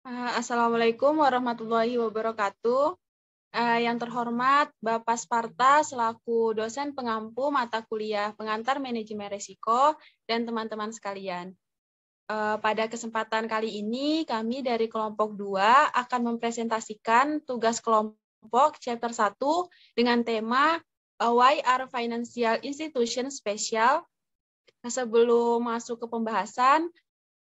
Assalamualaikum warahmatullahi wabarakatuh. Yang terhormat Bapak Sparta selaku dosen pengampu mata kuliah pengantar manajemen risiko dan teman-teman sekalian. Pada kesempatan kali ini kami dari kelompok 2 akan mempresentasikan tugas kelompok chapter 1 dengan tema Why are Financial Institutions Special? Sebelum masuk ke pembahasan,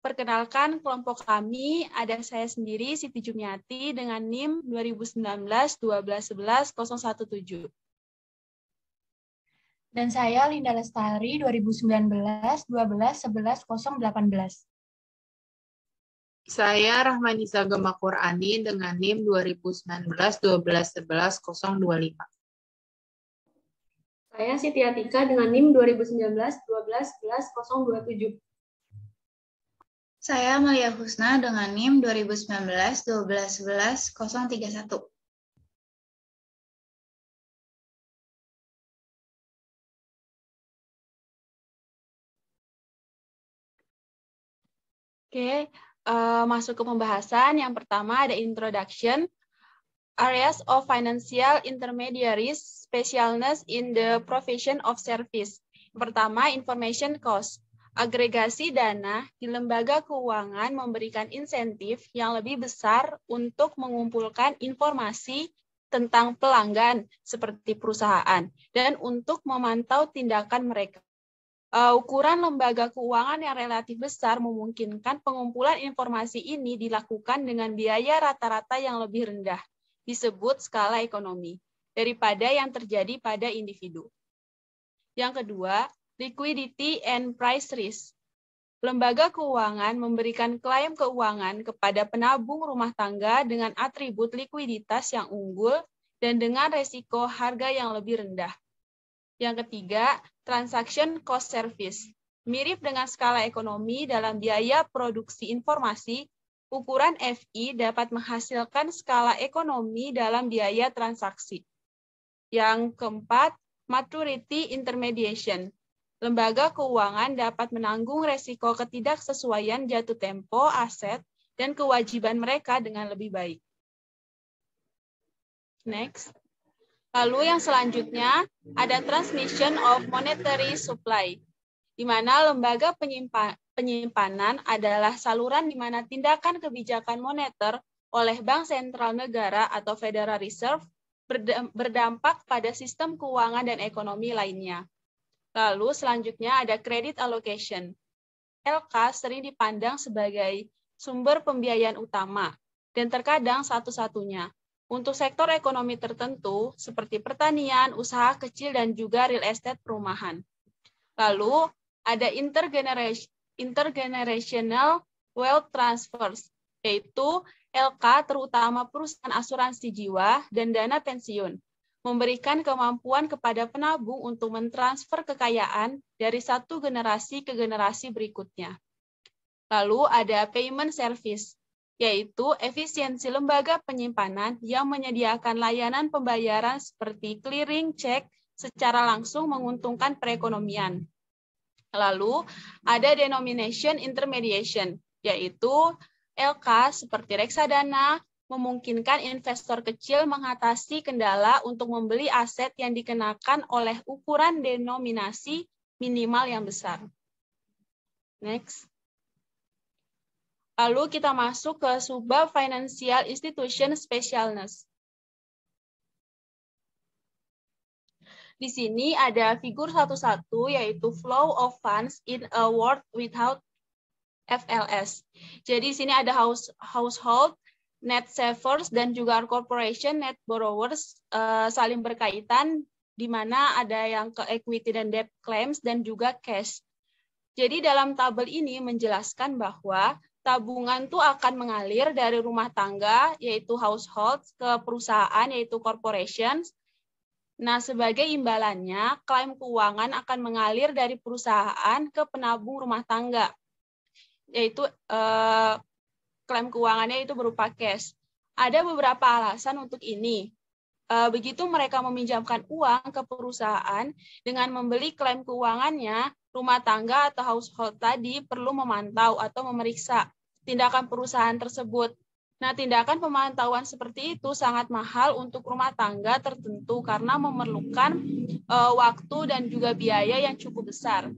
perkenalkan kelompok kami, ada saya sendiri Siti Jumiati dengan NIM 2019-1211-017. Dan saya Linda Lestari 2019-12-11-018. Saya Rahmanisa Gema Qur'ani dengan NIM 2019-12-11-025. Saya Siti Atika dengan NIM 2019-12-11-027. Saya Malia Husna dengan NIM 2019-12-11-031. Oke, masuk ke pembahasan. Yang pertama ada introduction. Areas of financial intermediaries, specialness in the provision of service. Pertama, information cost. Agregasi dana di lembaga keuangan memberikan insentif yang lebih besar untuk mengumpulkan informasi tentang pelanggan seperti perusahaan dan untuk memantau tindakan mereka. Ukuran lembaga keuangan yang relatif besar memungkinkan pengumpulan informasi ini dilakukan dengan biaya rata-rata yang lebih rendah, disebut skala ekonomi, daripada yang terjadi pada individu. Yang kedua, liquidity and price risk. Lembaga keuangan memberikan klaim keuangan kepada penabung rumah tangga dengan atribut likuiditas yang unggul dan dengan resiko harga yang lebih rendah. Yang ketiga, transaction cost service. Mirip dengan skala ekonomi dalam biaya produksi informasi, ukuran FI dapat menghasilkan skala ekonomi dalam biaya transaksi. Yang keempat, maturity intermediation. Lembaga keuangan dapat menanggung resiko ketidaksesuaian jatuh tempo, aset, dan kewajiban mereka dengan lebih baik. Next. Lalu yang selanjutnya ada transmission of monetary supply, di mana lembaga penyimpanan adalah saluran di mana tindakan kebijakan moneter oleh Bank Sentral Negara atau Federal Reserve berdampak pada sistem keuangan dan ekonomi lainnya. Lalu selanjutnya ada credit allocation. LK sering dipandang sebagai sumber pembiayaan utama dan terkadang satu-satunya untuk sektor ekonomi tertentu seperti pertanian, usaha kecil, dan juga real estate perumahan. Lalu ada intergenerational wealth transfers, yaitu LK terutama perusahaan asuransi jiwa dan dana pensiun, memberikan kemampuan kepada penabung untuk mentransfer kekayaan dari satu generasi ke generasi berikutnya. Lalu ada payment service, yaitu efisiensi lembaga penyimpanan yang menyediakan layanan pembayaran seperti clearing cek secara langsung menguntungkan perekonomian. Lalu ada denomination intermediation, yaitu LK seperti reksadana memungkinkan investor kecil mengatasi kendala untuk membeli aset yang dikenakan oleh ukuran denominasi minimal yang besar. Next. Lalu kita masuk ke subbab financial institution specialness. Di sini ada figur 1.1 yaitu flow of funds in a world without FLS. Jadi di sini ada household, net savers, dan juga corporation, net borrowers saling berkaitan di mana ada yang ke equity dan debt claims dan juga cash. Jadi dalam tabel ini menjelaskan bahwa tabungan itu akan mengalir dari rumah tangga, yaitu household, ke perusahaan, yaitu corporations. Nah, sebagai imbalannya, klaim keuangan akan mengalir dari perusahaan ke penabung rumah tangga, yaitu klaim keuangannya itu berupa cash. Ada beberapa alasan untuk ini. Begitu mereka meminjamkan uang ke perusahaan, dengan membeli klaim keuangannya, rumah tangga atau household tadi perlu memantau atau memeriksa tindakan perusahaan tersebut Nah, tindakan pemantauan seperti itu sangat mahal untuk rumah tangga tertentu karena memerlukan waktu dan juga biaya yang cukup besar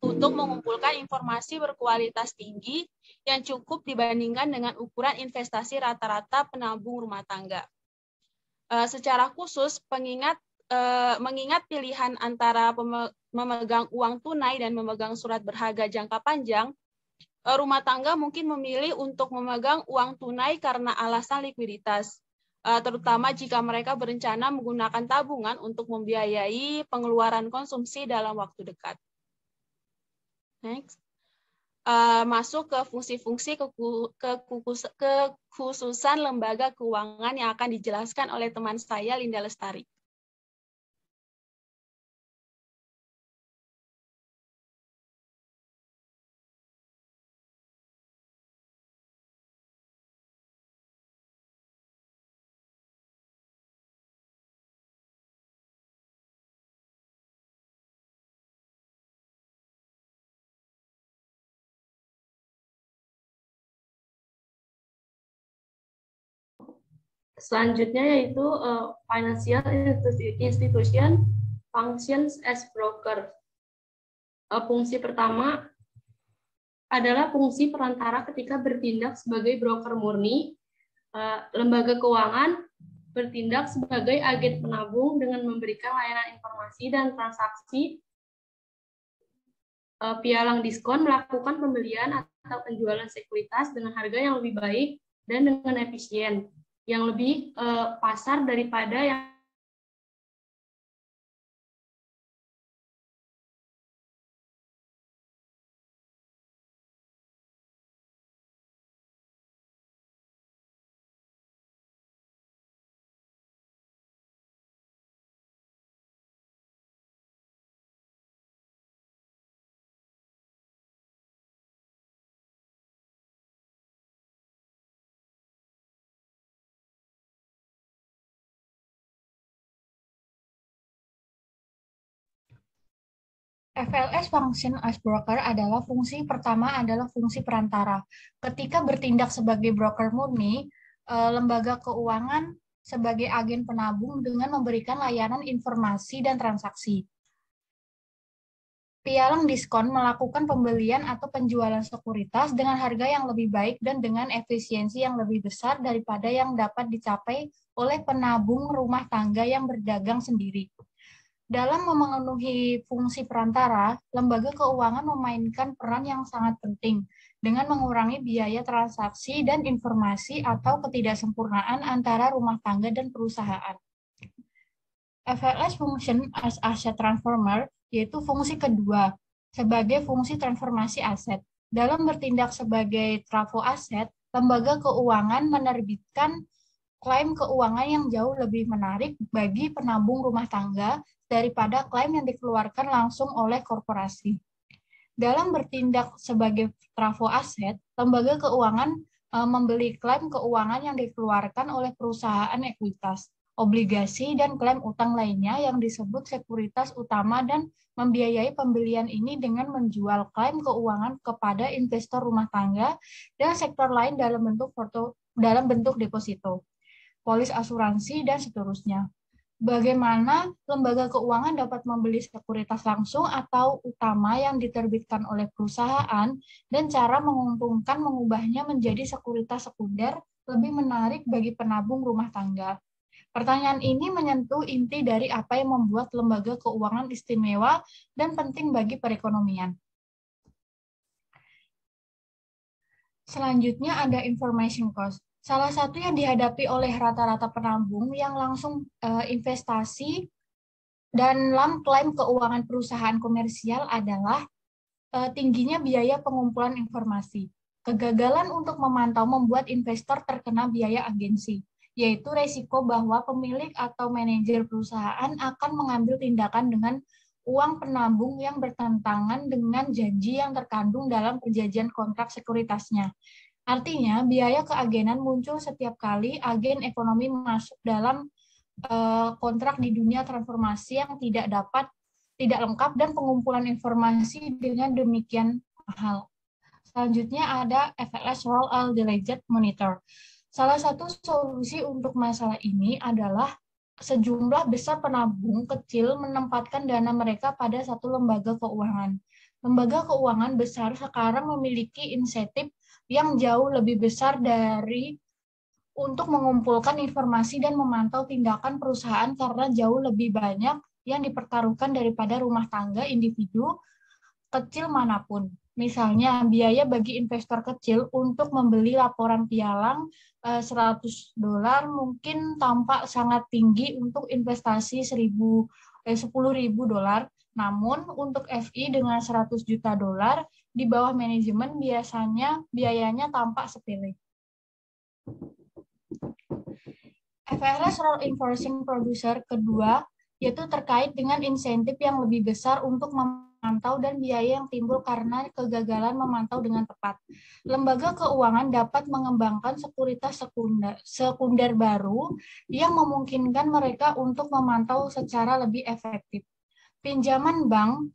untuk mengumpulkan informasi berkualitas tinggi yang cukup dibandingkan dengan ukuran investasi rata-rata penabung rumah tangga. Secara khusus, mengingat pilihan antara memegang uang tunai dan memegang surat berharga jangka panjang, rumah tangga mungkin memilih untuk memegang uang tunai karena alasan likuiditas, terutama jika mereka berencana menggunakan tabungan untuk membiayai pengeluaran konsumsi dalam waktu dekat. Next. Masuk ke fungsi-fungsi kekhususan lembaga keuangan yang akan dijelaskan oleh teman saya, Linda Lestari. Selanjutnya yaitu financial institution functions as broker. Fungsi pertama adalah fungsi perantara ketika bertindak sebagai broker murni. Lembaga keuangan bertindak sebagai agen penabung dengan memberikan layanan informasi dan transaksi pialang diskon, melakukan pembelian atau penjualan sekuritas dengan harga yang lebih baik dan dengan efisien, yang lebih pasar daripada yang FLS function as broker adalah fungsi pertama adalah fungsi perantara. Ketika bertindak sebagai broker murni, lembaga keuangan sebagai agen penabung dengan memberikan layanan informasi dan transaksi. Pialang diskon melakukan pembelian atau penjualan sekuritas dengan harga yang lebih baik dan dengan efisiensi yang lebih besar daripada yang dapat dicapai oleh penabung rumah tangga yang berdagang sendiri. Dalam memenuhi fungsi perantara, lembaga keuangan memainkan peran yang sangat penting dengan mengurangi biaya transaksi dan informasi atau ketidaksempurnaan antara rumah tangga dan perusahaan. FLS function as asset transformer yaitu fungsi kedua sebagai fungsi transformasi aset. Dalam bertindak sebagai trafo aset, lembaga keuangan menerbitkan klaim keuangan yang jauh lebih menarik bagi penabung rumah tangga daripada klaim yang dikeluarkan langsung oleh korporasi. Dalam bertindak sebagai trafo aset, lembaga keuangan membeli klaim keuangan yang dikeluarkan oleh perusahaan ekuitas, obligasi, dan klaim utang lainnya yang disebut sekuritas utama dan membiayai pembelian ini dengan menjual klaim keuangan kepada investor rumah tangga dan sektor lain dalam bentuk deposito, polis asuransi, dan seterusnya. Bagaimana lembaga keuangan dapat membeli sekuritas langsung atau utama yang diterbitkan oleh perusahaan dan cara menguntungkan mengubahnya menjadi sekuritas sekunder lebih menarik bagi penabung rumah tangga. Pertanyaan ini menyentuh inti dari apa yang membuat lembaga keuangan istimewa dan penting bagi perekonomian. Selanjutnya ada information cost. Salah satu yang dihadapi oleh rata-rata penabung yang langsung investasi dan dalam klaim keuangan perusahaan komersial adalah tingginya biaya pengumpulan informasi. Kegagalan untuk memantau membuat investor terkena biaya agensi, yaitu resiko bahwa pemilik atau manajer perusahaan akan mengambil tindakan dengan uang penabung yang bertentangan dengan janji yang terkandung dalam perjanjian kontrak sekuritasnya. Artinya, biaya keagenan muncul setiap kali agen ekonomi masuk dalam kontrak di dunia transformasi yang tidak lengkap dan pengumpulan informasi dengan demikian mahal. Selanjutnya ada FLS Roll All Delegate Monitor. Salah satu solusi untuk masalah ini adalah sejumlah besar penabung kecil menempatkan dana mereka pada satu lembaga keuangan. Lembaga keuangan besar sekarang memiliki insentif yang jauh lebih besar dari untuk mengumpulkan informasi dan memantau tindakan perusahaan karena jauh lebih banyak yang dipertaruhkan daripada rumah tangga individu kecil manapun. Misalnya, biaya bagi investor kecil untuk membeli laporan pialang $100 mungkin tampak sangat tinggi untuk investasi $10.000. Namun, untuk FI dengan $100 juta di bawah manajemen biasanya biayanya tampak sepele. FLS Role Enforcing Producer kedua yaitu terkait dengan insentif yang lebih besar untuk memantau dan biaya yang timbul karena kegagalan memantau dengan tepat. Lembaga keuangan dapat mengembangkan sekuritas sekunder baru yang memungkinkan mereka untuk memantau secara lebih efektif. Pinjaman bank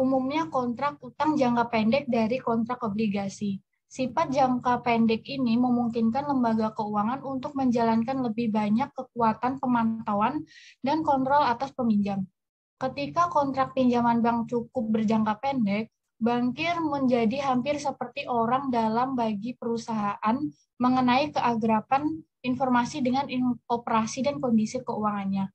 umumnya kontrak utang jangka pendek dari kontrak obligasi. Sifat jangka pendek ini memungkinkan lembaga keuangan untuk menjalankan lebih banyak kekuatan pemantauan dan kontrol atas peminjam. Ketika kontrak pinjaman bank cukup berjangka pendek, bankir menjadi hampir seperti orang dalam bagi perusahaan mengenai keagrapan informasi dengan operasi dan kondisi keuangannya.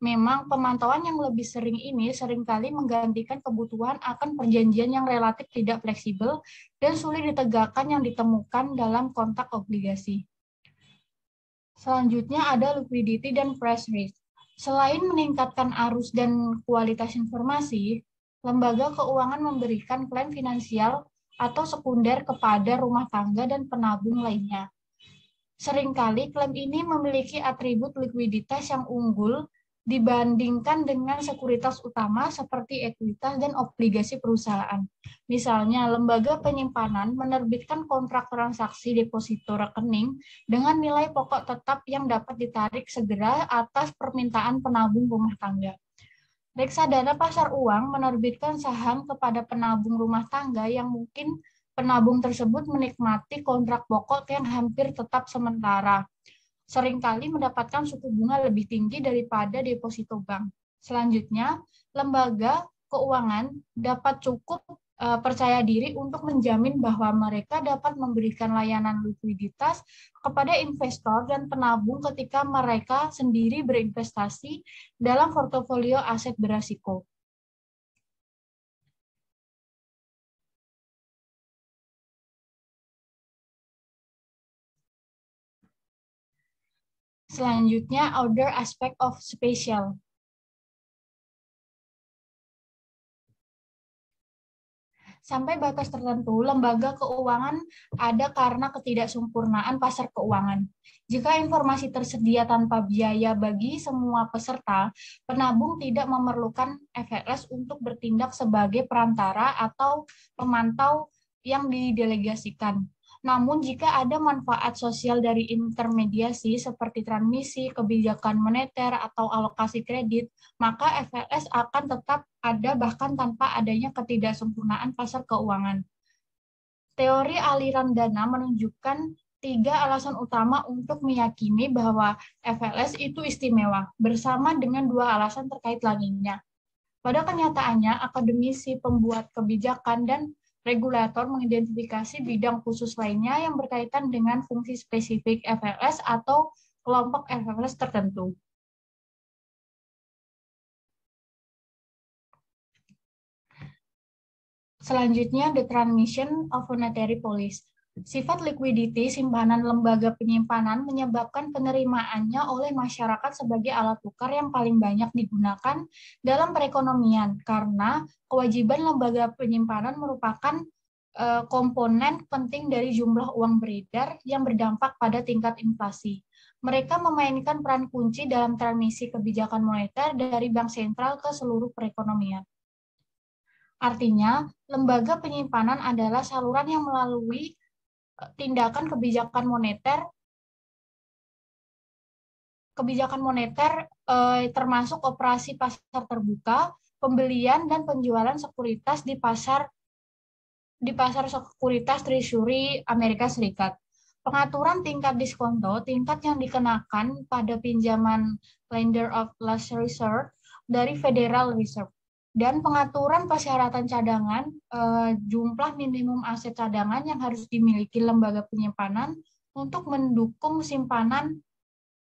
Memang pemantauan yang lebih sering ini seringkali menggantikan kebutuhan akan perjanjian yang relatif tidak fleksibel dan sulit ditegakkan yang ditemukan dalam kontrak obligasi. Selanjutnya ada liquidity dan price risk. Selain meningkatkan arus dan kualitas informasi, lembaga keuangan memberikan klaim finansial atau sekunder kepada rumah tangga dan penabung lainnya. Seringkali klaim ini memiliki atribut likuiditas yang unggul dibandingkan dengan sekuritas utama seperti ekuitas dan obligasi perusahaan. Misalnya, lembaga penyimpanan menerbitkan kontrak transaksi deposito rekening dengan nilai pokok tetap yang dapat ditarik segera atas permintaan penabung rumah tangga. Reksadana pasar uang menerbitkan saham kepada penabung rumah tangga yang mungkin penabung tersebut menikmati kontrak pokok yang hampir tetap sementara. Seringkali mendapatkan suku bunga lebih tinggi daripada deposito bank. Selanjutnya, lembaga keuangan dapat cukup percaya diri untuk menjamin bahwa mereka dapat memberikan layanan likuiditas kepada investor dan penabung ketika mereka sendiri berinvestasi dalam portofolio aset beresiko. Selanjutnya, other aspect of special. Sampai batas tertentu, lembaga keuangan ada karena ketidaksempurnaan pasar keuangan. Jika informasi tersedia tanpa biaya bagi semua peserta, penabung tidak memerlukan FLS untuk bertindak sebagai perantara atau pemantau yang didelegasikan. Namun jika ada manfaat sosial dari intermediasi seperti transmisi, kebijakan moneter, atau alokasi kredit, maka FLS akan tetap ada bahkan tanpa adanya ketidaksempurnaan pasar keuangan. Teori aliran dana menunjukkan 3 alasan utama untuk meyakini bahwa FLS itu istimewa, bersama dengan 2 alasan terkait lainnya. Pada kenyataannya, akademisi, pembuat kebijakan, dan regulator mengidentifikasi bidang khusus lainnya yang berkaitan dengan fungsi spesifik FLS atau kelompok FLS tertentu. Selanjutnya, the transmission of monetary policy. Sifat liquidity simpanan lembaga penyimpanan menyebabkan penerimaannya oleh masyarakat sebagai alat tukar yang paling banyak digunakan dalam perekonomian karena kewajiban lembaga penyimpanan merupakan komponen penting dari jumlah uang beredar yang berdampak pada tingkat inflasi. Mereka memainkan peran kunci dalam transmisi kebijakan moneter dari bank sentral ke seluruh perekonomian. Artinya, lembaga penyimpanan adalah saluran yang melalui tindakan kebijakan moneter termasuk operasi pasar terbuka, pembelian dan penjualan sekuritas di pasar di pasar sekuritas Treasury Amerika Serikat. Pengaturan tingkat diskonto, tingkat yang dikenakan pada pinjaman lender of last resort dari Federal Reserve. Dan pengaturan persyaratan cadangan, jumlah minimum aset cadangan yang harus dimiliki lembaga penyimpanan untuk mendukung simpanan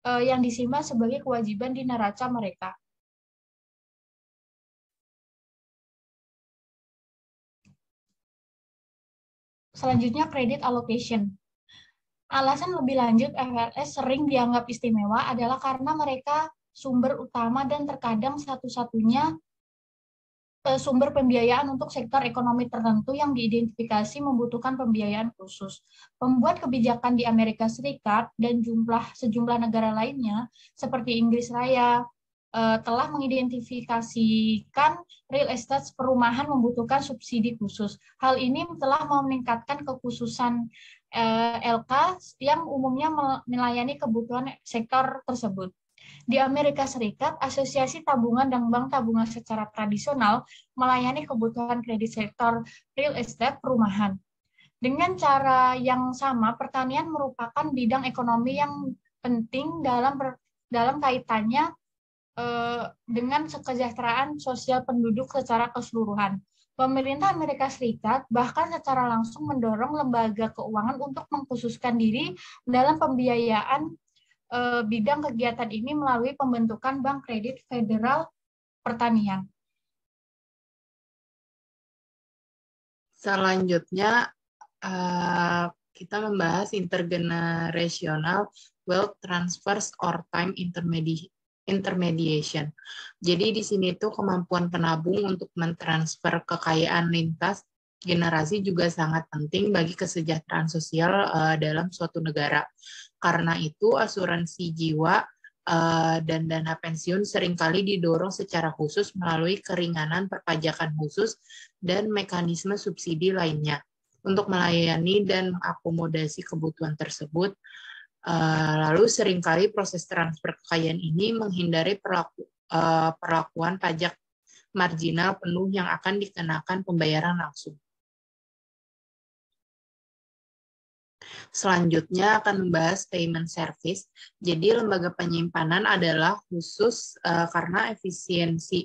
yang disimpan sebagai kewajiban di neraca mereka. Selanjutnya, credit allocation. Alasan lebih lanjut FLS sering dianggap istimewa adalah karena mereka sumber utama dan terkadang satu-satunya sumber pembiayaan untuk sektor ekonomi tertentu yang diidentifikasi membutuhkan pembiayaan khusus. Pembuat kebijakan di Amerika Serikat dan sejumlah negara lainnya seperti Inggris Raya telah mengidentifikasikan real estate perumahan membutuhkan subsidi khusus. Hal ini telah meningkatkan kekhususan LK yang umumnya melayani kebutuhan sektor tersebut. Di Amerika Serikat, Asosiasi Tabungan dan Bank Tabungan secara tradisional melayani kebutuhan kredit sektor real estate perumahan. Dengan cara yang sama, pertanian merupakan bidang ekonomi yang penting dalam kaitannya dengan kesejahteraan sosial penduduk secara keseluruhan. Pemerintah Amerika Serikat bahkan secara langsung mendorong lembaga keuangan untuk mengkhususkan diri dalam pembiayaan bidang kegiatan ini melalui pembentukan Bank Kredit Federal Pertanian. Selanjutnya, kita membahas intergenerational wealth transfers or time intermediation. Jadi di sini tuh kemampuan penabung untuk mentransfer kekayaan lintas generasi juga sangat penting bagi kesejahteraan sosial dalam suatu negara. Karena itu asuransi jiwa dan dana pensiun seringkali didorong secara khusus melalui keringanan perpajakan khusus dan mekanisme subsidi lainnya. Untuk melayani dan mengakomodasi kebutuhan tersebut, lalu seringkali proses transfer kekayaan ini menghindari perlakuan pajak marginal penuh yang akan dikenakan pembayaran langsung. Selanjutnya akan membahas payment service. Jadi lembaga penyimpanan adalah khusus karena efisiensi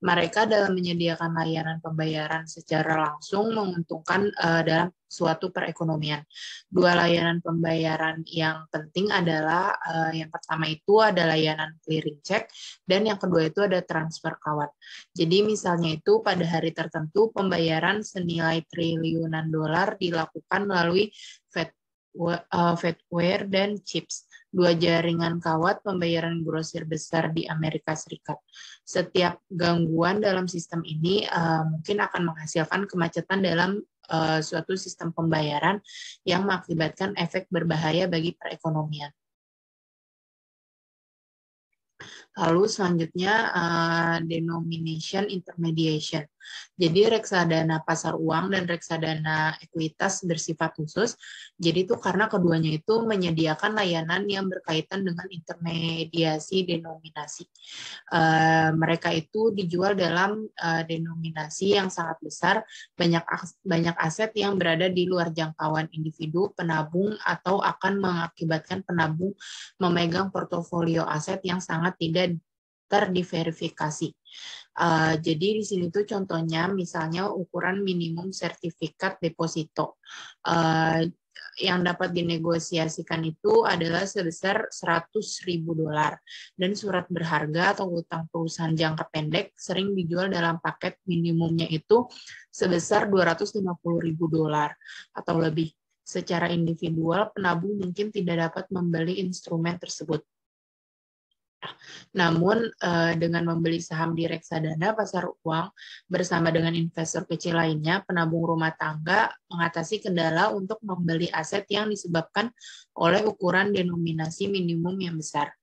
mereka dalam menyediakan layanan pembayaran secara langsung menguntungkan dalam suatu perekonomian. Dua layanan pembayaran yang penting adalah yang pertama itu ada layanan clearing check dan yang kedua itu ada transfer kawat. Jadi misalnya itu pada hari tertentu pembayaran senilai triliunan dolar dilakukan melalui Fedwire dan CHIPS, dua jaringan kawat pembayaran grosir besar di Amerika Serikat. Setiap gangguan dalam sistem ini mungkin akan menghasilkan kemacetan dalam suatu sistem pembayaran yang mengakibatkan efek berbahaya bagi perekonomian. Lalu selanjutnya denomination intermediation. Jadi reksadana pasar uang dan reksadana ekuitas bersifat khusus. Jadi itu karena keduanya itu menyediakan layanan yang berkaitan dengan intermediasi denominasi. Mereka itu dijual dalam denominasi yang sangat besar, banyak aset yang berada di luar jangkauan individu penabung atau akan mengakibatkan penabung memegang portofolio aset yang sangat tidak terdiverifikasi. Jadi di sini tuh contohnya misalnya ukuran minimum sertifikat deposito yang dapat dinegosiasikan itu adalah sebesar $100.000 dan surat berharga atau utang perusahaan jangka pendek sering dijual dalam paket minimumnya itu sebesar $250.000 atau lebih. Secara individual penabung mungkin tidak dapat membeli instrumen tersebut. Namun dengan membeli saham di reksadana pasar uang bersama dengan investor kecil lainnya, penabung rumah tangga mengatasi kendala untuk membeli aset yang disebabkan oleh ukuran denominasi minimum yang besar.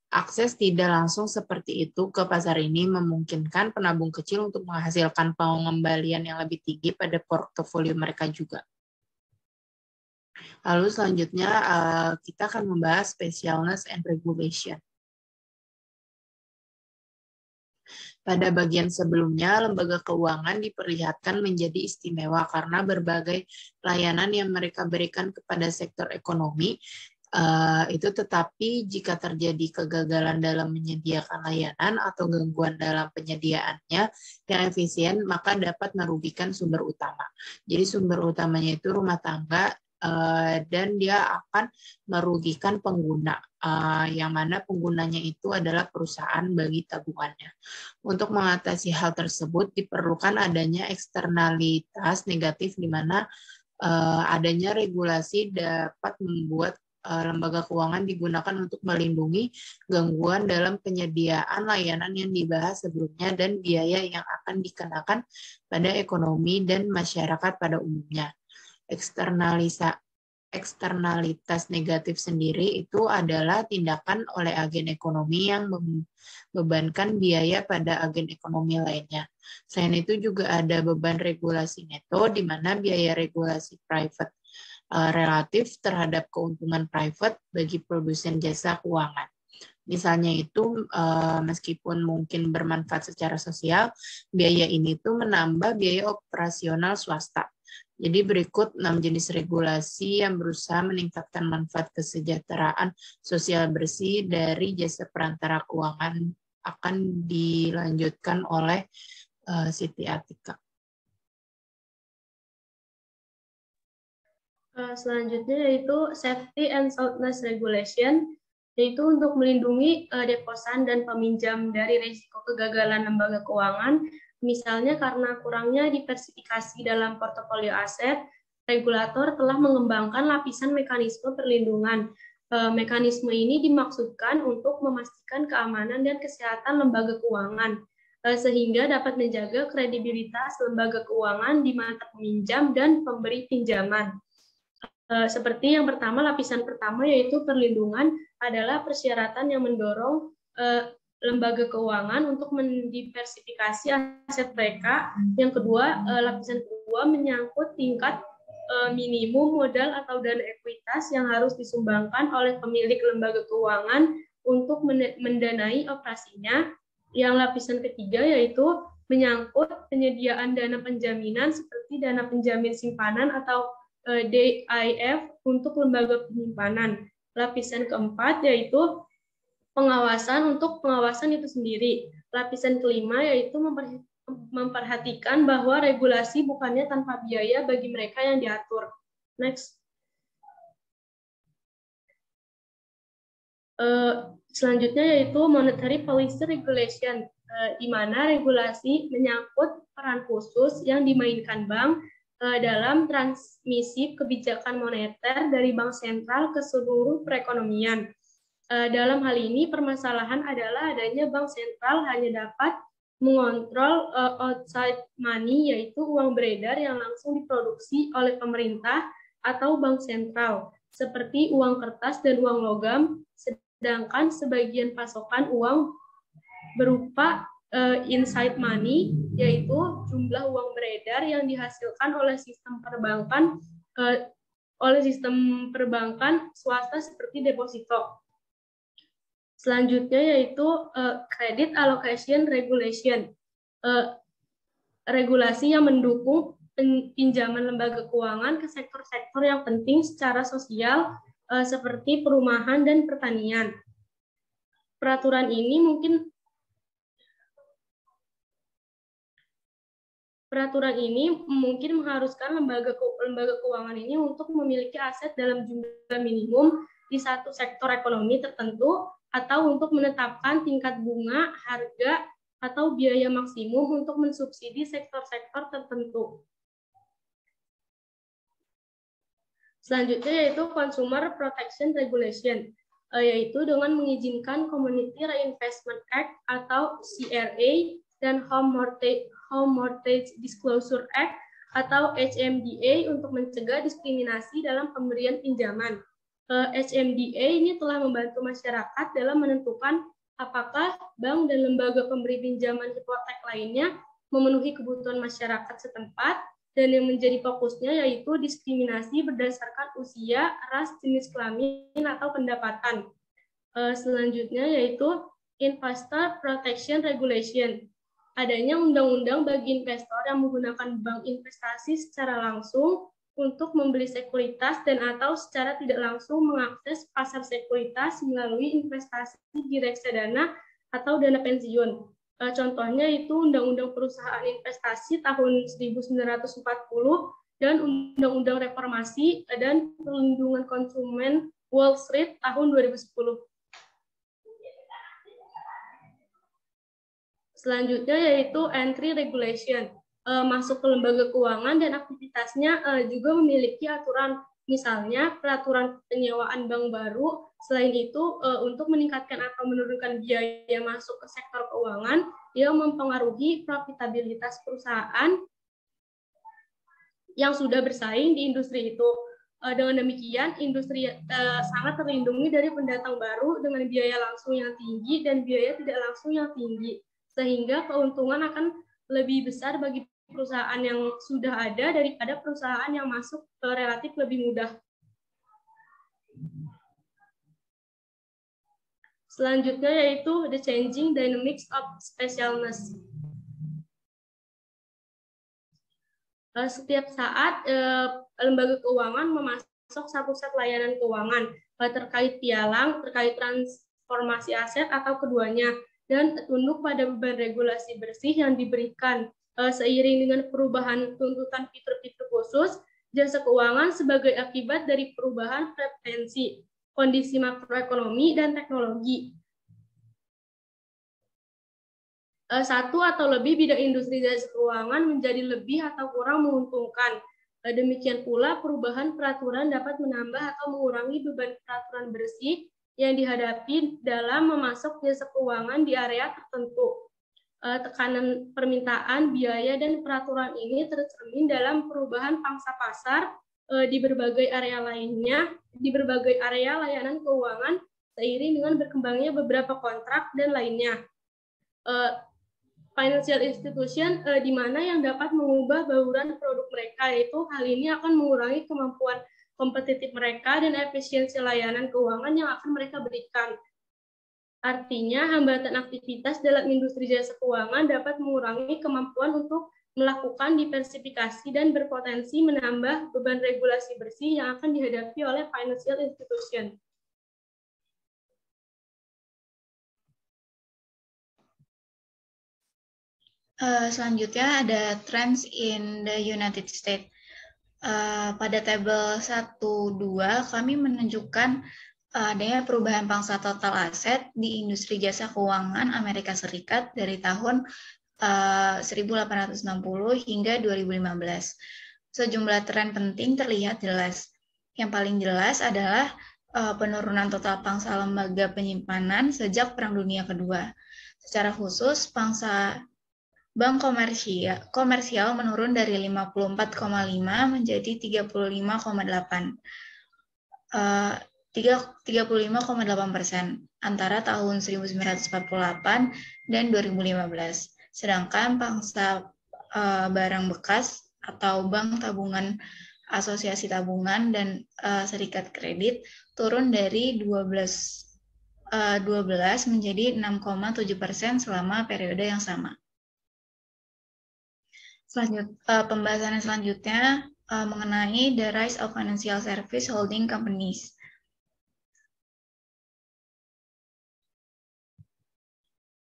Akses tidak langsung seperti itu ke pasar ini memungkinkan penabung kecil untuk menghasilkan pengembalian yang lebih tinggi pada portofolio mereka juga. Lalu selanjutnya kita akan membahas specialness and regulation. Pada bagian sebelumnya, lembaga keuangan diperlihatkan menjadi istimewa karena berbagai layanan yang mereka berikan kepada sektor ekonomi itu, tetapi jika terjadi kegagalan dalam menyediakan layanan atau gangguan dalam penyediaannya yang efisien, maka dapat merugikan sumber utama. Jadi sumber utamanya itu rumah tangga, dan dia akan merugikan pengguna, yang mana penggunanya itu adalah perusahaan bagi tabungannya. Untuk mengatasi hal tersebut diperlukan adanya eksternalitas negatif, di mana adanya regulasi dapat membuat lembaga keuangan digunakan untuk melindungi gangguan dalam penyediaan layanan yang dibahas sebelumnya dan biaya yang akan dikenakan pada ekonomi dan masyarakat pada umumnya. Eksternalitas negatif sendiri itu adalah tindakan oleh agen ekonomi yang membebankan biaya pada agen ekonomi lainnya. Selain itu juga ada beban regulasi neto, di mana biaya regulasi private relatif terhadap keuntungan private bagi produsen jasa keuangan. Misalnya itu, meskipun mungkin bermanfaat secara sosial, biaya ini tuh menambah biaya operasional swasta. Jadi berikut 6 jenis regulasi yang berusaha meningkatkan manfaat kesejahteraan sosial bersih dari jasa perantara keuangan akan dilanjutkan oleh Siti Atika. Selanjutnya yaitu Safety and Soundness Regulation, yaitu untuk melindungi deposan dan peminjam dari risiko kegagalan lembaga keuangan. Misalnya karena kurangnya diversifikasi dalam portofolio aset, regulator telah mengembangkan lapisan mekanisme perlindungan. Mekanisme ini dimaksudkan untuk memastikan keamanan dan kesehatan lembaga keuangan, sehingga dapat menjaga kredibilitas lembaga keuangan di mata peminjam dan pemberi pinjaman. Seperti yang pertama, lapisan pertama yaitu perlindungan adalah persyaratan yang mendorong lembaga keuangan untuk mendiversifikasi aset mereka. Yang kedua, lapisan kedua menyangkut tingkat minimum modal atau dana ekuitas yang harus disumbangkan oleh pemilik lembaga keuangan untuk mendanai operasinya. Yang lapisan ketiga yaitu menyangkut penyediaan dana penjaminan seperti dana penjamin simpanan atau DIF untuk lembaga penyimpanan. Lapisan keempat yaitu pengawasan untuk pengawasan itu sendiri. Lapisan kelima yaitu memperhatikan bahwa regulasi bukannya tanpa biaya bagi mereka yang diatur. Next. Selanjutnya yaitu monetary policy regulation, di mana regulasi menyangkut peran khusus yang dimainkan bank dalam transmisi kebijakan moneter dari bank sentral ke seluruh perekonomian. Dalam hal ini, permasalahan adalah adanya bank sentral hanya dapat mengontrol outside money, yaitu uang beredar yang langsung diproduksi oleh pemerintah atau bank sentral, seperti uang kertas dan uang logam, sedangkan sebagian pasokan uang berupa inside money, yaitu jumlah uang beredar yang dihasilkan oleh sistem perbankan swasta seperti deposito. Selanjutnya yaitu Credit Allocation Regulation, regulasi yang mendukung pinjaman lembaga keuangan ke sektor-sektor yang penting secara sosial seperti perumahan dan pertanian. Peraturan ini mungkin mengharuskan lembaga keuangan ini untuk memiliki aset dalam jumlah minimum di satu sektor ekonomi tertentu, atau untuk menetapkan tingkat bunga, harga, atau biaya maksimum untuk mensubsidi sektor-sektor tertentu. Selanjutnya yaitu Consumer Protection Regulation, yaitu dengan mengizinkan Community Reinvestment Act atau CRA dan Home Mortgage Disclosure Act atau HMDA untuk mencegah diskriminasi dalam pemberian pinjaman. HMDA ini telah membantu masyarakat dalam menentukan apakah bank dan lembaga pemberi pinjaman hipotek lainnya memenuhi kebutuhan masyarakat setempat, dan yang menjadi fokusnya yaitu diskriminasi berdasarkan usia, ras, jenis kelamin, atau pendapatan. Selanjutnya yaitu Investor Protection Regulation, adanya undang-undang bagi investor yang menggunakan bank investasi secara langsung untuk membeli sekuritas dan atau secara tidak langsung mengakses pasar sekuritas melalui investasi di reksadana atau dana pensiun. Contohnya itu Undang-Undang Perusahaan Investasi tahun 1940 dan Undang-Undang Reformasi dan Perlindungan Konsumen Wall Street tahun 2010. Selanjutnya yaitu entry regulation. Masuk ke lembaga keuangan dan aktivitasnya juga memiliki aturan, misalnya peraturan penyewaan bank baru. Selain itu, untuk meningkatkan atau menurunkan biaya masuk ke sektor keuangan yang mempengaruhi profitabilitas perusahaan yang sudah bersaing di industri itu. Dengan demikian, industri sangat terlindungi dari pendatang baru dengan biaya langsung yang tinggi dan biaya tidak langsung yang tinggi, sehingga keuntungan akan lebih besar bagi perusahaan yang sudah ada daripada perusahaan yang masuk relatif lebih mudah. Selanjutnya yaitu the changing dynamics of specialness. Setiap saat lembaga keuangan memasok satu set layanan keuangan terkait pialang, terkait transformasi aset atau keduanya, dan tunduk pada beban regulasi bersih yang diberikan. Seiring dengan perubahan tuntutan fitur-fitur khusus, jasa keuangan sebagai akibat dari perubahan preferensi, kondisi makroekonomi, dan teknologi. Satu atau lebih bidang industri jasa keuangan menjadi lebih atau kurang menguntungkan. Demikian pula perubahan peraturan dapat menambah atau mengurangi beban peraturan bersih yang dihadapi dalam memasok jasa keuangan di area tertentu. Tekanan permintaan, biaya, dan peraturan ini tercermin dalam perubahan pangsa pasar di berbagai area lainnya, di berbagai area layanan keuangan seiring dengan berkembangnya beberapa kontrak dan lainnya. Financial institution di mana yang dapat mengubah bauran produk mereka, yaitu hal ini akan mengurangi kemampuan kompetitif mereka dan efisiensi layanan keuangan yang akan mereka berikan. Artinya, hambatan aktivitas dalam industri jasa keuangan dapat mengurangi kemampuan untuk melakukan diversifikasi dan berpotensi menambah beban regulasi bersih yang akan dihadapi oleh financial institution. Selanjutnya ada trends in the United States. Pada tabel 1-2 kami menunjukkan adanya perubahan pangsa total aset di industri jasa keuangan Amerika Serikat dari tahun 1860 hingga 2015. Sejumlah tren penting terlihat jelas. Yang paling jelas adalah penurunan total pangsa lembaga penyimpanan sejak Perang Dunia Kedua. Secara khusus, pangsa bank komersial menurun dari 54,5 menjadi 35,8% antara tahun 1948 dan 2015. Sedangkan pangsa barang bekas atau bank tabungan, asosiasi tabungan, dan serikat kredit turun dari 12 menjadi 6,7% selama periode yang sama. Pembahasan selanjutnya mengenai the rise of financial service holding companies.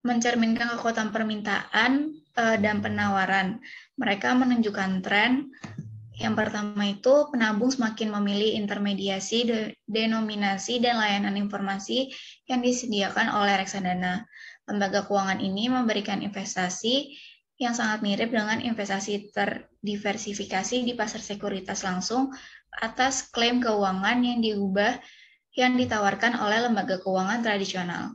Mencerminkan kekuatan permintaan dan penawaran. Mereka menunjukkan tren. Yang pertama itu penabung semakin memilih intermediasi, denominasi, dan layanan informasi yang disediakan oleh reksadana. Lembaga keuangan ini memberikan investasi yang sangat mirip dengan investasi terdiversifikasi di pasar sekuritas langsung atas klaim keuangan yang ditawarkan oleh lembaga keuangan tradisional.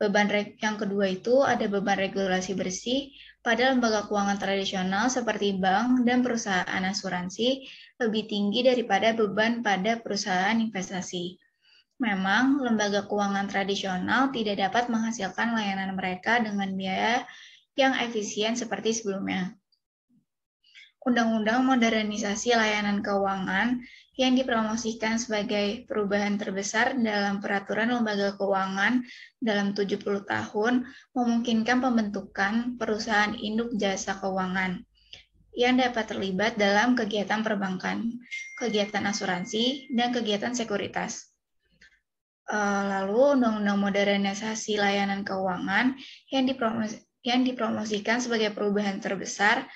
Yang kedua itu ada beban regulasi bersih pada lembaga keuangan tradisional seperti bank dan perusahaan asuransi lebih tinggi daripada beban pada perusahaan investasi. Memang, lembaga keuangan tradisional tidak dapat menghasilkan layanan mereka dengan biaya yang efisien seperti sebelumnya. Undang-undang modernisasi layanan keuangan yang dipromosikan sebagai perubahan terbesar dalam peraturan lembaga keuangan dalam 70 tahun memungkinkan pembentukan perusahaan induk jasa keuangan yang dapat terlibat dalam kegiatan perbankan, kegiatan asuransi, dan kegiatan sekuritas. Lalu Undang-Undang Modernisasi Layanan Keuangan yang dipromosikan sebagai perubahan terbesar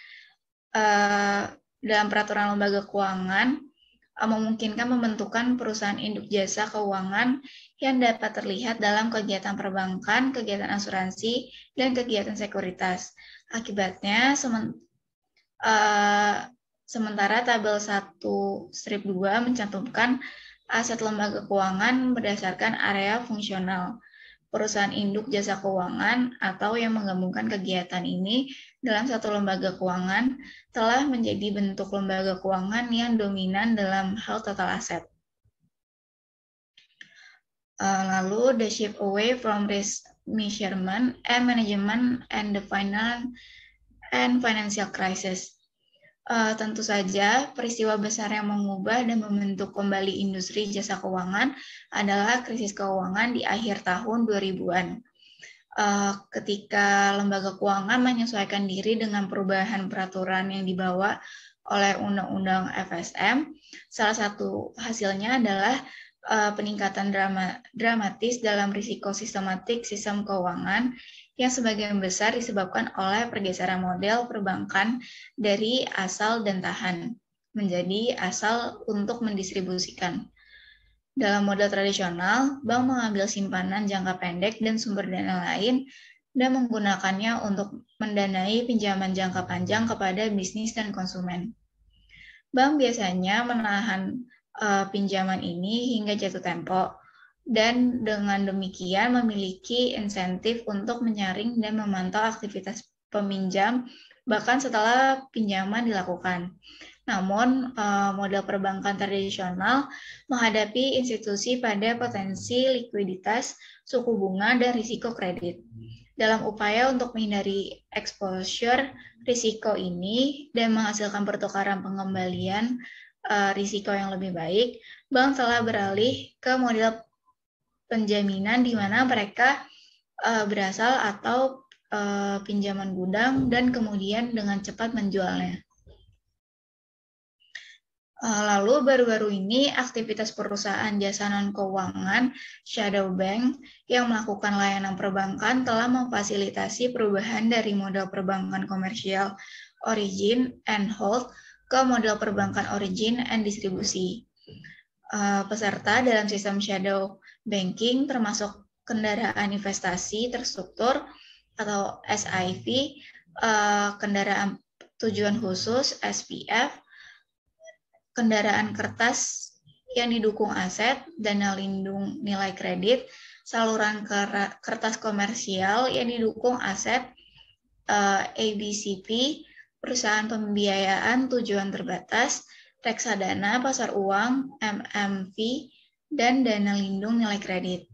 dalam peraturan lembaga keuangan memungkinkan pembentukan perusahaan induk jasa keuangan yang dapat terlihat dalam kegiatan perbankan, kegiatan asuransi, dan kegiatan sekuritas. Akibatnya, sementara tabel 1/2 mencantumkan aset lembaga keuangan berdasarkan area fungsional. Perusahaan induk jasa keuangan atau yang menggabungkan kegiatan ini dalam satu lembaga keuangan telah menjadi bentuk lembaga keuangan yang dominan dalam hal total aset. Lalu, the shift away from risk measurement and management and the financial crisis. Tentu saja, peristiwa besar yang mengubah dan membentuk kembali industri jasa keuangan adalah krisis keuangan di akhir tahun 2000-an. Ketika lembaga keuangan menyesuaikan diri dengan perubahan peraturan yang dibawa oleh Undang-Undang FSM, salah satu hasilnya adalah peningkatan dramatis dalam risiko sistematik sistem keuangan yang sebagian besar disebabkan oleh pergeseran model perbankan dari asal dan tahan menjadi asal untuk mendistribusikan. Dalam model tradisional, bank mengambil simpanan jangka pendek dan sumber dana lain dan menggunakannya untuk mendanai pinjaman jangka panjang kepada bisnis dan konsumen. Bank biasanya menahan pinjaman ini hingga jatuh tempo, dan dengan demikian memiliki insentif untuk menyaring dan memantau aktivitas peminjam bahkan setelah pinjaman dilakukan. Namun, model perbankan tradisional menghadapi institusi pada potensi likuiditas, suku bunga, dan risiko kredit. Dalam upaya untuk menghindari exposure risiko ini dan menghasilkan pertukaran pengembalian risiko yang lebih baik, bank telah beralih ke model penjaminan di mana mereka berasal atau pinjaman gudang dan kemudian dengan cepat menjualnya. Lalu baru-baru ini aktivitas perusahaan jasa non-keuangan shadow bank yang melakukan layanan perbankan telah memfasilitasi perubahan dari model perbankan komersial origin and hold ke model perbankan origin and distribusi. Peserta dalam sistem shadow banking termasuk kendaraan investasi terstruktur atau SIV, kendaraan tujuan khusus SPF, kendaraan kertas yang didukung aset, dana lindung nilai kredit, saluran kertas komersial yang didukung aset, ABCP, perusahaan pembiayaan tujuan terbatas, reksadana pasar uang, MMV, dan dana lindung nilai kredit.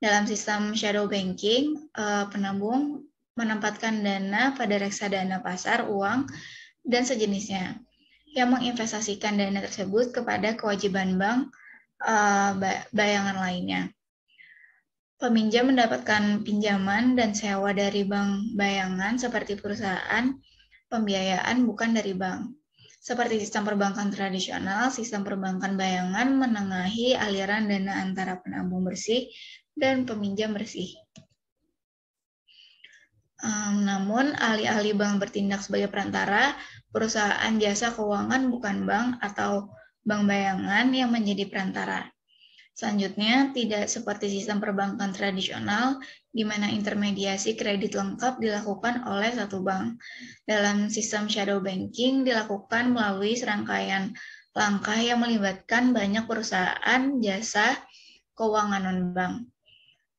Dalam sistem shadow banking, penabung menempatkan dana pada reksadana pasar uang dan sejenisnya, yang menginvestasikan dana tersebut kepada kewajiban bank bayangan lainnya. Peminjam mendapatkan pinjaman dan sewa dari bank bayangan seperti perusahaan pembiayaan bukan dari bank. Seperti sistem perbankan tradisional, sistem perbankan bayangan menengahi aliran dana antara penabung bersih dan peminjam bersih. Namun, alih-alih bank bertindak sebagai perantara, perusahaan jasa keuangan bukan bank atau bank bayangan yang menjadi perantara. Selanjutnya, tidak seperti sistem perbankan tradisional, di mana intermediasi kredit lengkap dilakukan oleh satu bank. Dalam sistem shadow banking dilakukan melalui serangkaian langkah yang melibatkan banyak perusahaan jasa keuangan non-bank.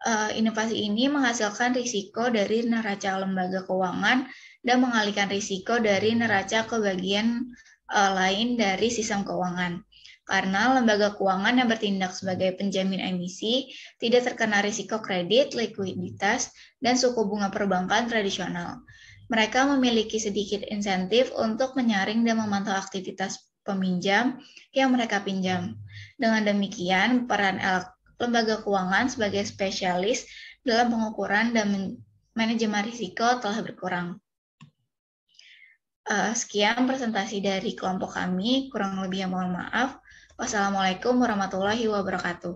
Inovasi ini menghasilkan risiko dari neraca lembaga keuangan dan mengalihkan risiko dari neraca ke bagian lain dari sistem keuangan. Karena lembaga keuangan yang bertindak sebagai penjamin emisi tidak terkena risiko kredit, likuiditas, dan suku bunga perbankan tradisional. Mereka memiliki sedikit insentif untuk menyaring dan memantau aktivitas peminjam yang mereka pinjam. Dengan demikian, peran lembaga keuangan sebagai spesialis dalam pengukuran dan manajemen risiko telah berkurang. Sekian presentasi dari kelompok kami, kurang lebihnya mohon maaf. Wassalamualaikum warahmatullahi wabarakatuh.